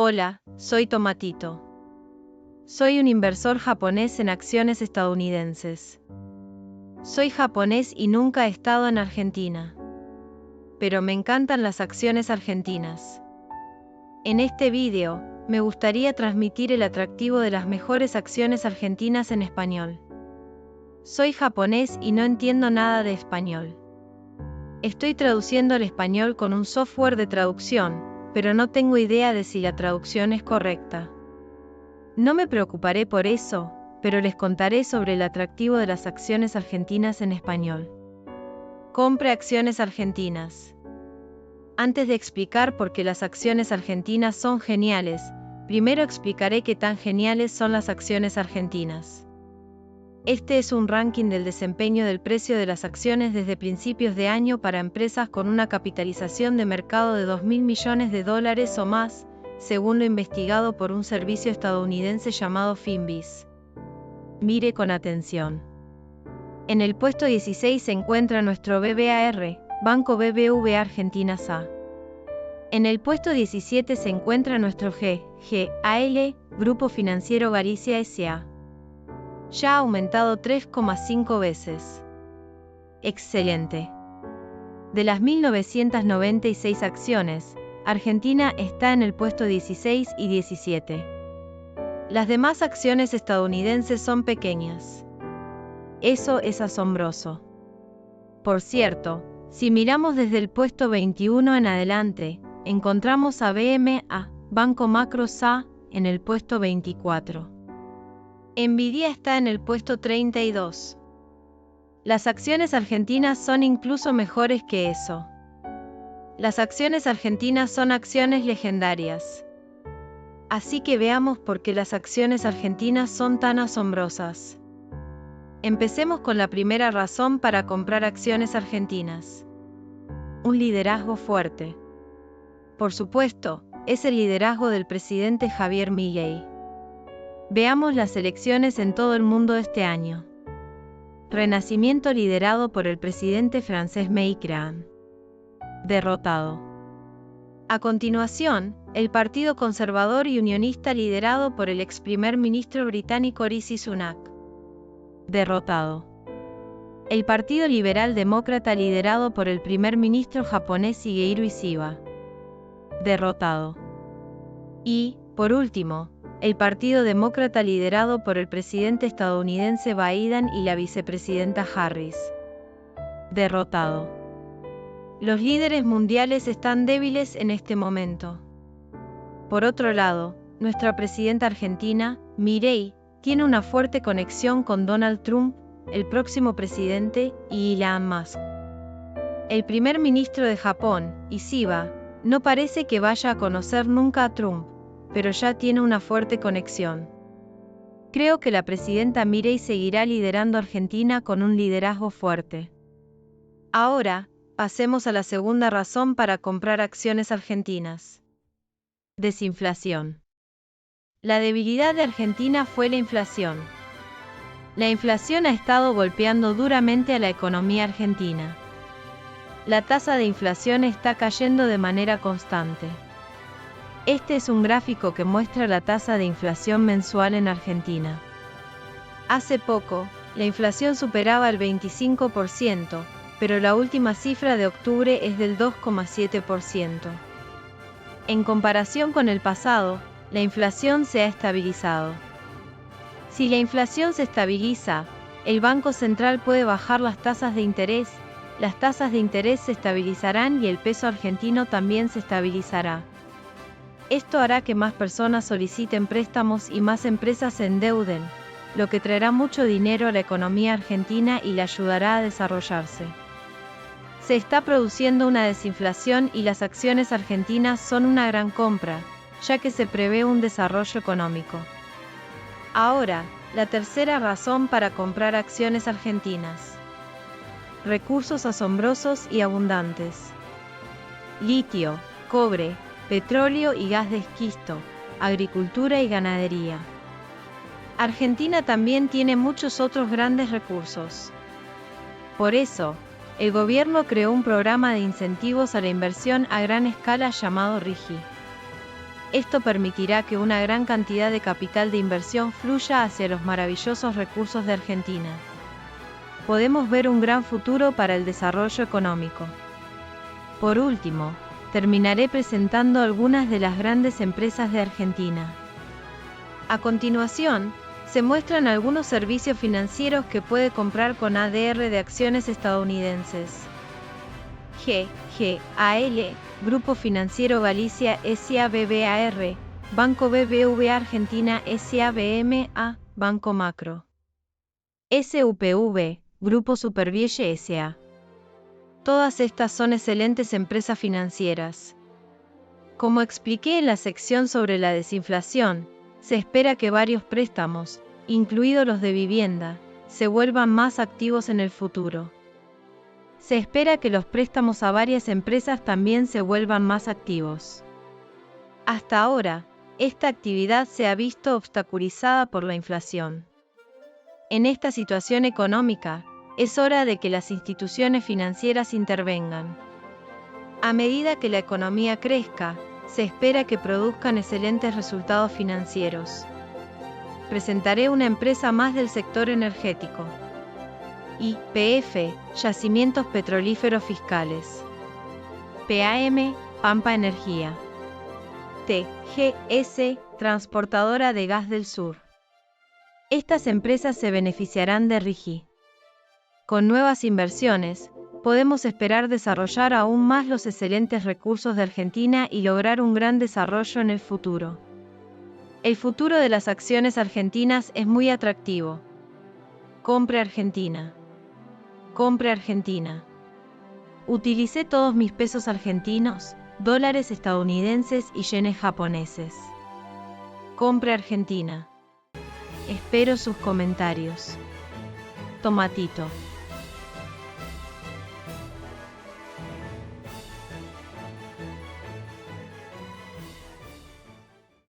Hola, soy Tomatito. Soy un inversor japonés en acciones estadounidenses. Soy japonés y nunca he estado en Argentina. Pero me encantan las acciones argentinas. En este vídeo, me gustaría transmitir el atractivo de las mejores acciones argentinas en español. Soy japonés y no entiendo nada de español. Estoy traduciendo al español con un software de traducción, pero no tengo idea de si la traducción es correcta. No me preocuparé por eso, pero les contaré sobre el atractivo de las acciones argentinas en español. Compre acciones argentinas. Antes de explicar por qué las acciones argentinas son geniales, primero explicaré qué tan geniales son las acciones argentinas. Este es un ranking del desempeño del precio de las acciones desde principios de año para empresas con una capitalización de mercado de $2.000 millones o más, según lo investigado por un servicio estadounidense llamado Finviz. Mire con atención. En el puesto 16 se encuentra nuestro BBAR, Banco BBVA Argentina S.A. En el puesto 17 se encuentra nuestro GAL, Grupo Financiero Galicia S.A. Ya ha aumentado 3,5 veces. Excelente. De las 1.996 acciones, Argentina está en el puesto 16 y 17. Las demás acciones estadounidenses son pequeñas. Eso es asombroso. Por cierto, si miramos desde el puesto 21 en adelante, encontramos a BMA, Banco Macro S.A., en el puesto 24. Nvidia está en el puesto 32. Las acciones argentinas son incluso mejores que eso. Las acciones argentinas son acciones legendarias. Así que veamos por qué las acciones argentinas son tan asombrosas. Empecemos con la primera razón para comprar acciones argentinas. Un liderazgo fuerte. Por supuesto, es el liderazgo del presidente Javier Milei. Veamos las elecciones en todo el mundo este año. Renacimiento liderado por el presidente francés Macron. Derrotado. A continuación, el Partido Conservador y Unionista liderado por el ex primer ministro británico Rishi Sunak. Derrotado. El Partido Liberal Demócrata liderado por el primer ministro japonés Shigeru Ishiba. Derrotado. Y, por último, el Partido Demócrata liderado por el presidente estadounidense Biden y la vicepresidenta Harris. Derrotado. Los líderes mundiales están débiles en este momento. Por otro lado, nuestra presidenta argentina, Milei, tiene una fuerte conexión con Donald Trump, el próximo presidente, y Elon Musk. El primer ministro de Japón, Ishiba, no parece que vaya a conocer nunca a Trump, pero ya tiene una fuerte conexión. Creo que la presidenta Milei seguirá liderando Argentina con un liderazgo fuerte. Ahora, pasemos a la segunda razón para comprar acciones argentinas. Desinflación. La debilidad de Argentina fue la inflación. La inflación ha estado golpeando duramente a la economía argentina. La tasa de inflación está cayendo de manera constante. Este es un gráfico que muestra la tasa de inflación mensual en Argentina. Hace poco, la inflación superaba el 25%, pero la última cifra de octubre es del 2,7%. En comparación con el pasado, la inflación se ha estabilizado. Si la inflación se estabiliza, el Banco Central puede bajar las tasas de interés se estabilizarán y el peso argentino también se estabilizará. Esto hará que más personas soliciten préstamos y más empresas se endeuden, lo que traerá mucho dinero a la economía argentina y la ayudará a desarrollarse. Se está produciendo una desinflación y las acciones argentinas son una gran compra, ya que se prevé un desarrollo económico. Ahora, la tercera razón para comprar acciones argentinas. Recursos asombrosos y abundantes. Litio, cobre, petróleo y gas de esquisto, agricultura y ganadería. Argentina también tiene muchos otros grandes recursos. Por eso, el gobierno creó un programa de incentivos a la inversión a gran escala llamado RIGI. Esto permitirá que una gran cantidad de capital de inversión fluya hacia los maravillosos recursos de Argentina. Podemos ver un gran futuro para el desarrollo económico. Por último, terminaré presentando algunas de las grandes empresas de Argentina. A continuación, se muestran algunos servicios financieros que puede comprar con ADR de acciones estadounidenses. GGAL, Grupo Financiero Galicia S.A. BBAR, Banco BBVA Argentina S.A. BMA, Banco Macro. SUPV, Grupo Supervielle S.A. Todas estas son excelentes empresas financieras. Como expliqué en la sección sobre la desinflación, se espera que varios préstamos, incluidos los de vivienda, se vuelvan más activos en el futuro. Se espera que los préstamos a varias empresas también se vuelvan más activos. Hasta ahora, esta actividad se ha visto obstaculizada por la inflación. En esta situación económica, es hora de que las instituciones financieras intervengan. A medida que la economía crezca, se espera que produzcan excelentes resultados financieros. Presentaré una empresa más del sector energético. YPF, Yacimientos Petrolíferos Fiscales. PAM, Pampa Energía. TGS, Transportadora de Gas del Sur. Estas empresas se beneficiarán de RIGI. Con nuevas inversiones, podemos esperar desarrollar aún más los excelentes recursos de Argentina y lograr un gran desarrollo en el futuro. El futuro de las acciones argentinas es muy atractivo. Compre Argentina. Compre Argentina. Utilicé todos mis pesos argentinos, dólares estadounidenses y yenes japoneses. Compre Argentina. Espero sus comentarios. Tomatito.